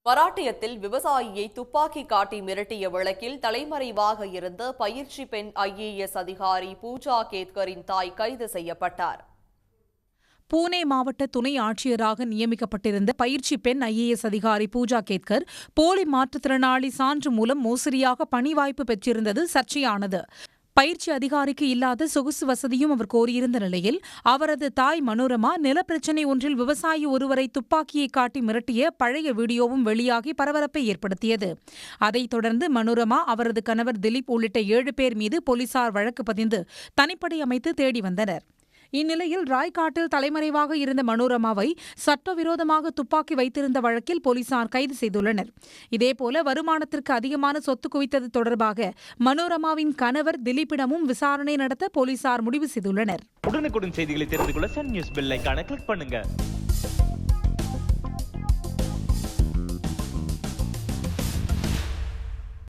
மராட்டியத்தில் விவசாயியை துப்பாக்கி காட்டி மிரட்டிய வழக்கில் தலைமறைவாக இருந்த பயிற்சி பெண் IAS அதிகாரி பூஜா கேத்கரின் தாய் கைது செய்யப்பட்டார். பூனே மாவட்ட துணை ஆட்சியராக நியமிக்கப்பட்டிருந்த பயிற்சி பெண் IAS அதிகாரி பூஜா கேத்கர் போலி மாற்றுத்திறனாளி சான்று மூலம் மோசடியாக பணி வாய்ப்பு பெற்றிருந்தது சர்ச்சையானது. பயிற்சி அதிகாரிக்கு இல்லாத சொகுசு வசதியும் அவர் கோரியிருந்த நிலையில் அவரது தாய் மனோரமா நிலப்பிரச்சினை ஒன்றில் விவசாயி ஒருவரை துப்பாக்கியை காட்டி மிரட்டிய பழைய வீடியோவும் வெளியாகி பரபரப்பை ஏற்படுத்தியது. அதைத் தொடர்ந்து மனோரமா, அவரது கணவர் திலீப் உள்ளிட்ட 7 பேர் மீது போலீசார் வழக்கு பதிந்து தனிப்படை அமைத்து தேடி வந்தனர். இந்நிலையில் ராய்காட்டில் தலைமறைவாக இருந்த மனோரமாவை சட்டவிரோதமாக துப்பாக்கி வைத்திருந்த வழக்கில் போலீசார் கைது செய்துள்ளனர். இதேபோல வருமானத்திற்கு அதிகமான சொத்து குவித்தது தொடர்பாக மனோரமாவின் கணவர் திலீப்பிடமும் விசாரணை நடத்த போலீசார் முடிவு செய்துள்ளனர். உடனுக்குடன் செய்திகளை தெரிந்து கொள்ள சன் நியூஸ் பெல் ஐகானை கிளிக் பண்ணுங்க.